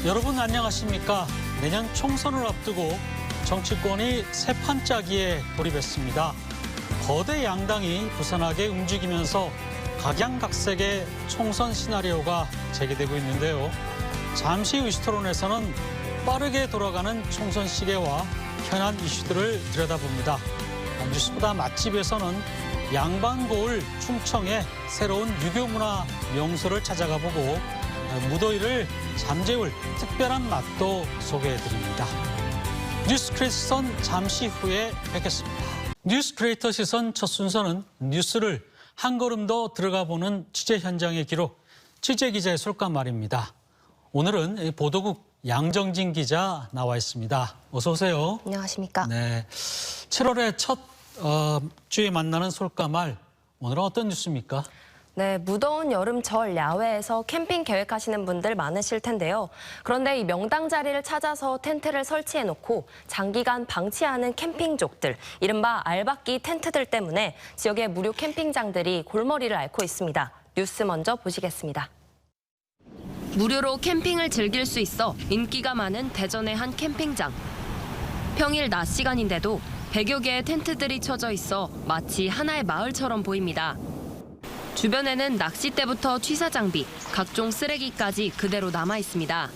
여러분 안녕하십니까? 내년 총선을 앞두고 정치권이 새 판짜기에 돌입했습니다. 거대 양당이 부산하게 움직이면서 각양각색의 총선 시나리오가 재개되고 있는데요. 잠시 후 이슈토론에서는 빠르게 돌아가는 총선 시계와 현안 이슈들을 들여다봅니다. 뉴스보다 맛집에서는 양반고을 충청의 새로운 유교문화 명소를 찾아가 보고 무더위를 잠재울 특별한 맛도 소개해드립니다. 뉴스 크리에이터 시선 잠시 후에 뵙겠습니다. 뉴스 크리에이터 시선 첫 순서는 뉴스를 한 걸음 더 들어가 보는 취재 현장의 기록, 취재기자의 솔까말입니다. 오늘은 보도국 양정진 기자 나와 있습니다. 어서 오세요. 안녕하십니까. 네, 7월의 첫 주에 만나는 솔까말, 오늘은 어떤 뉴스입니까? 네, 무더운 여름철 야외에서 캠핑 계획하시는 분들 많으실 텐데요. 그런데 이 명당 자리를 찾아서 텐트를 설치해놓고 장기간 방치하는 캠핑족들, 이른바 알박기 텐트들 때문에 지역의 무료 캠핑장들이 골머리를 앓고 있습니다. 뉴스 먼저 보시겠습니다. 무료로 캠핑을 즐길 수 있어 인기가 많은 대전의 한 캠핑장. 평일 낮 시간인데도 100여 개의 텐트들이 쳐져 있어 마치 하나의 마을처럼 보입니다. 주변에는 낚싯대부터 취사 장비, 각종 쓰레기까지 그대로 남아 있습니다.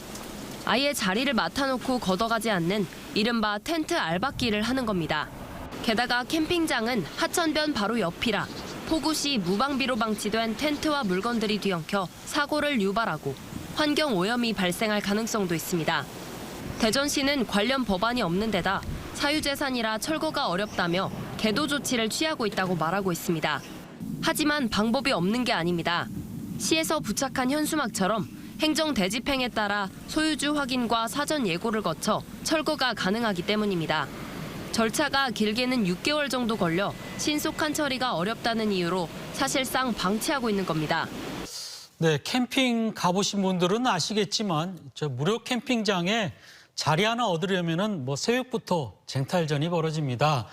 아예 자리를 맡아놓고 걷어가지 않는 이른바 텐트 알박기를 하는 겁니다. 게다가 캠핑장은 하천변 바로 옆이라 폭우 시 무방비로 방치된 텐트와 물건들이 뒤엉켜 사고를 유발하고 환경 오염이 발생할 가능성도 있습니다. 대전시는 관련 법안이 없는 데다 사유재산이라 철거가 어렵다며 계도 조치를 취하고 있다고 말하고 있습니다. 하지만 방법이 없는 게 아닙니다. 시에서 부착한 현수막처럼 행정 대집행에 따라 소유주 확인과 사전 예고를 거쳐 철거가 가능하기 때문입니다. 절차가 길게는 6개월 정도 걸려 신속한 처리가 어렵다는 이유로 사실상 방치하고 있는 겁니다. 네, 캠핑 가보신 분들은 아시겠지만 저 무료 캠핑장에 자리 하나 얻으려면은 새벽부터 쟁탈전이 벌어집니다.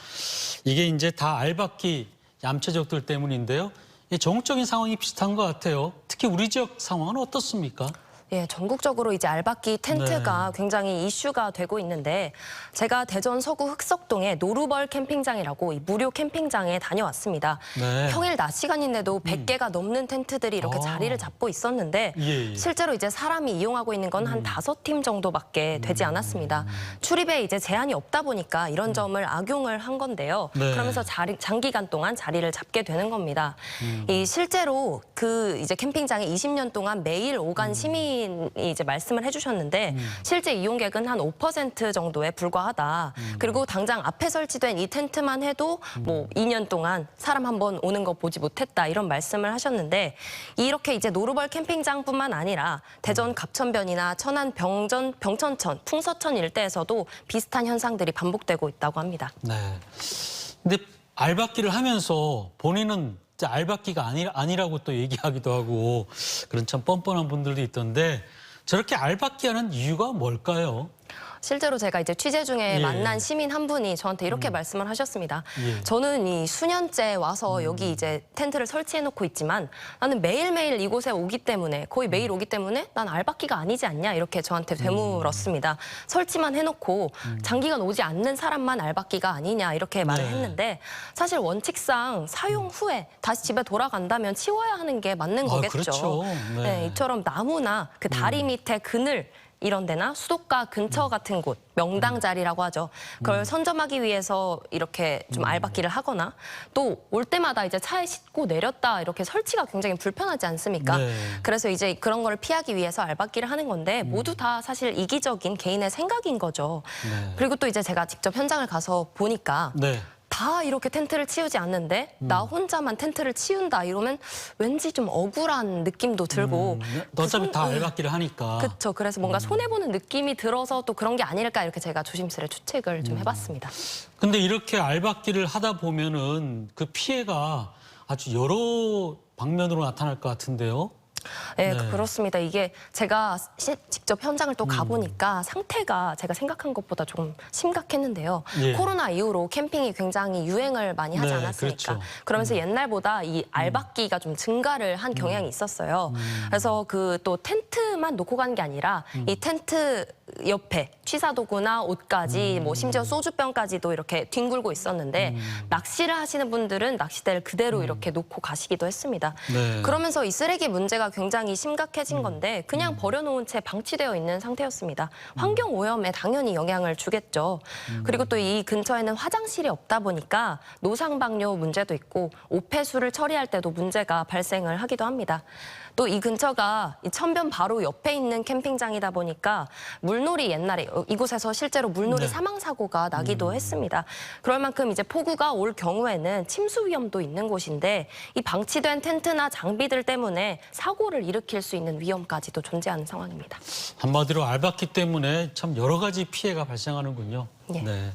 이게 이제 다 알박기 얌체족들 때문인데요. 전국적인 상황이 비슷한 것 같아요. 특히 우리 지역 상황은 어떻습니까? 예, 전국적으로 이제 알박기 텐트가 굉장히 이슈가 되고 있는데, 제가 대전 서구 흑석동의 노루벌 캠핑장이라고 이 무료 캠핑장에 다녀왔습니다. 네. 평일 낮 시간인데도 100개가 넘는 텐트들이 이렇게 자리를 잡고 있었는데 실제로 이제 사람이 이용하고 있는 건 한 5팀 정도밖에 되지 않았습니다. 출입에 이제 제한이 없다 보니까 이런 점을 악용을 한 건데요. 네. 그러면서 장기간 동안 자리를 잡게 되는 겁니다. 이 실제로 그 이제 캠핑장에 20년 동안 매일 오간 시민 이제 말씀을 해주셨는데 실제 이용객은 한 5% 정도에 불과하다. 그리고 당장 앞에 설치된 이 텐트만 해도 2년 동안 사람 한 번 오는 거 보지 못했다, 이런 말씀을 하셨는데, 이렇게 이제 노루벌 캠핑장뿐만 아니라 대전 갑천변이나 천안 병천천, 풍서천 일대에서도 비슷한 현상들이 반복되고 있다고 합니다. 네. 근데 알박기를 하면서 본인은 알박기가 아니라고 또 얘기하기도 하고 그런 참 뻔뻔한 분들도 있던데, 저렇게 알박기 하는 이유가 뭘까요? 실제로 제가 이제 취재 중에 만난 시민 한 분이 저한테 이렇게 말씀을 하셨습니다. 저는 이 수년째 와서 여기 이제 텐트를 설치해놓고 있지만 나는 매일매일 이곳에 오기 때문에, 거의 매일 오기 때문에 난 알박기가 아니지 않냐, 이렇게 저한테 되물었습니다. 설치만 해놓고 장기간 오지 않는 사람만 알박기가 아니냐, 이렇게 말을 했는데, 사실 원칙상 사용 후에 다시 집에 돌아간다면 치워야 하는 게 맞는 거겠죠. 그렇죠. 네, 이처럼 나무나 그 다리 밑에 그늘, 이런 데나 수도가 근처 같은 곳, 명당 자리라고 하죠. 그걸 선점하기 위해서 이렇게 좀 알박기를 하거나, 또 올 때마다 이제 차에 싣고 내렸다, 이렇게 설치가 굉장히 불편하지 않습니까? 네. 그래서 이제 그런 걸 피하기 위해서 알박기를 하는 건데, 모두 다 사실 이기적인 개인의 생각인 거죠. 그리고 또 이제 제가 직접 현장을 가서 보니까 다 이렇게 텐트를 치우지 않는데 나 혼자만 텐트를 치운다, 이러면 왠지 좀 억울한 느낌도 들고. 어차피 다 알박기를 하니까. 그렇죠. 그래서 뭔가 손해보는 느낌이 들어서 또 그런 게 아닐까, 이렇게 제가 조심스레 추측을 좀 해봤습니다. 근데 이렇게 알박기를 하다 보면은 그 피해가 아주 여러 방면으로 나타날 것 같은데요. 네, 네. 그렇습니다. 이게 제가 직접 현장을 또 가보니까 상태가 제가 생각한 것보다 조금 심각했는데요. 예. 코로나 이후로 캠핑이 굉장히 유행을 많이 하지 네, 않았습니까? 그렇죠. 그러면서 옛날보다 이 알박기가 좀 증가를 한 경향이 있었어요. 그래서 그 또 텐트만 놓고 간 게 아니라 이 텐트 옆에 취사도구나 옷까지 뭐 심지어 소주병까지도 이렇게 뒹굴고 있었는데 낚시를 하시는 분들은 낚싯대를 그대로 이렇게 놓고 가시기도 했습니다. 네. 그러면서 이 쓰레기 문제가 굉장히 심각해진 건데 그냥 버려놓은 채 방치되어 있는 상태였습니다. 환경 오염에 당연히 영향을 주겠죠. 그리고 또 이 근처에는 화장실이 없다 보니까 노상방뇨 문제도 있고 오폐수를 처리할 때도 문제가 발생을 하기도 합니다. 또 이 근처가 이 천변 바로 옆에 있는 캠핑장이다 보니까 물놀이 옛날에 이곳에서 실제로 물놀이 네. 사망 사고가 나기도 했습니다. 그럴 만큼 이제 폭우가 올 경우에는 침수 위험도 있는 곳인데 이 방치된 텐트나 장비들 때문에 사고를 일으킬 수 있는 위험까지도 존재하는 상황입니다. 한마디로 알박기 때문에 참 여러 가지 피해가 발생하는군요. 예. 네.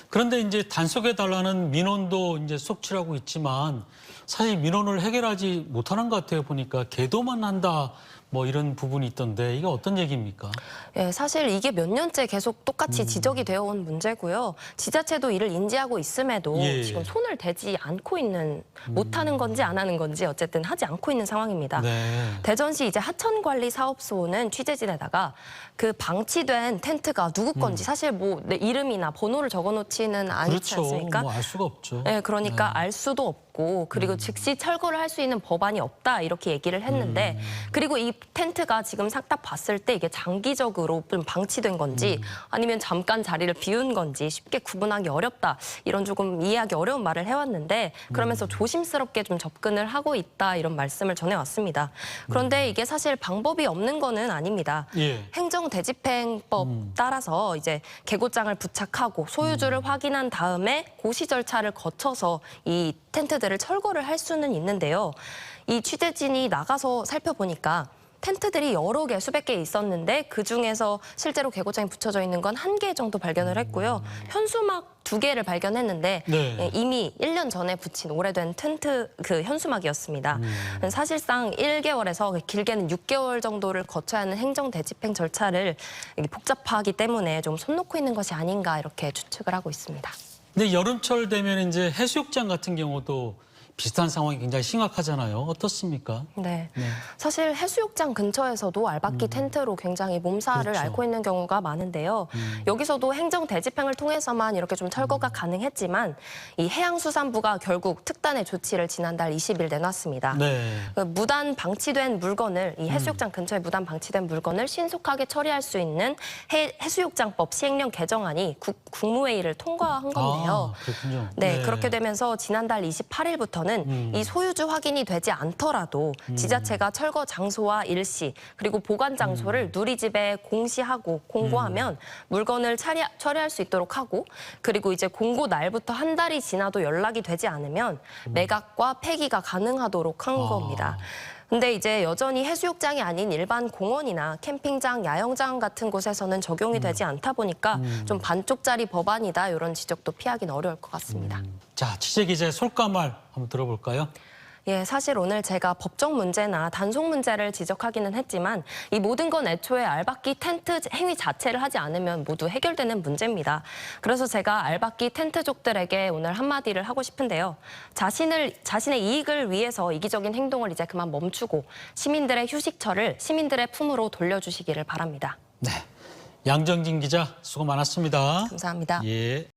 그런데 이제 단속해달라는 민원도 이제 속출하고 있지만 사실 민원을 해결하지 못하는 것 같아요. 보니까 계도만 한다. 뭐 이런 부분이 있던데 이게 어떤 얘기입니까? 예, 사실 이게 몇 년째 계속 똑같이 지적이 되어 온 문제고요. 지자체도 이를 인지하고 있음에도 예. 지금 손을 대지 않고 있는, 못하는 건지 안 하는 건지 어쨌든 하지 않고 있는 상황입니다. 네. 대전시 이제 하천관리사업소는 취재진에다가 그 방치된 텐트가 누구 건지 사실 뭐 내 이름이나 번호를 적어놓지는 않지 그렇죠. 않습니까? 뭐 알 수가 없죠. 네, 그러니까 알 수도 없고 그리고 즉시 철거를 할 수 있는 법안이 없다 이렇게 얘기를 했는데 그리고 이 텐트가 지금 싹 다 봤을 때 이게 장기적으로 좀 방치된 건지 아니면 잠깐 자리를 비운 건지 쉽게 구분하기 어렵다 이런 조금 이해하기 어려운 말을 해왔는데 그러면서 조심스럽게 좀 접근을 하고 있다 이런 말씀을 전해왔습니다. 그런데 이게 사실 방법이 없는 거는 아닙니다. 예. 행정대집행법 따라서 이제 개고장을 부착하고 소유주를 확인한 다음에 고시 절차를 거쳐서 이 텐트들을 철거를 할 수는 있는데요. 이 취재진이 나가서 살펴보니까 텐트들이 여러 개, 수백 개 있었는데 그중에서 실제로 개고장이 붙여져 있는 건 1개 정도 발견을 했고요. 현수막 2개를 발견했는데 네. 예, 이미 1년 전에 붙인 오래된 텐트 그 현수막이었습니다. 사실상 1개월에서 길게는 6개월 정도를 거쳐야 하는 행정대집행 절차를 이게 복잡하기 때문에 좀 손 놓고 있는 것이 아닌가 이렇게 추측을 하고 있습니다. 근데 여름철 되면 이제 해수욕장 같은 경우도 비슷한 상황이 굉장히 심각하잖아요. 어떻습니까? 네. 사실 해수욕장 근처에서도 알박기 텐트로 굉장히 몸살을 그렇죠. 앓고 있는 경우가 많은데요. 여기서도 행정 대집행을 통해서만 이렇게 좀 철거가 가능했지만 이 해양수산부가 결국 특단의 조치를 지난달 20일 내놨습니다. 네. 그 무단 방치된 물건을 이 해수욕장 근처에 무단 방치된 물건을 신속하게 처리할 수 있는 해수욕장법 시행령 개정안이 국무회의를 통과한 건데요. 아, 그렇군요. 네, 그렇게 되면서 지난달 28일부터는 이 소유주 확인이 되지 않더라도 지자체가 철거 장소와 일시 그리고 보관 장소를 누리집에 공시하고 공고하면 물건을 처리할 수 있도록 하고 그리고 이제 공고 날부터 한 달이 지나도 연락이 되지 않으면 매각과 폐기가 가능하도록 한 겁니다. 근데 이제 여전히 해수욕장이 아닌 일반 공원이나 캠핑장, 야영장 같은 곳에서는 적용이 되지 않다 보니까 좀 반쪽짜리 법안이다 이런 지적도 피하기는 어려울 것 같습니다. 자, 취재기자의 솔까말 한번 들어볼까요? 예, 사실 오늘 제가 법적 문제나 단속 문제를 지적하기는 했지만 이 모든 건 애초에 알박기 텐트 행위 자체를 하지 않으면 모두 해결되는 문제입니다. 그래서 제가 알박기 텐트족들에게 오늘 한마디를 하고 싶은데요. 자신의 이익을 위해서 이기적인 행동을 이제 그만 멈추고 시민들의 휴식처를 시민들의 품으로 돌려주시기를 바랍니다. 네. 양정진 기자 수고 많았습니다. 감사합니다. 예.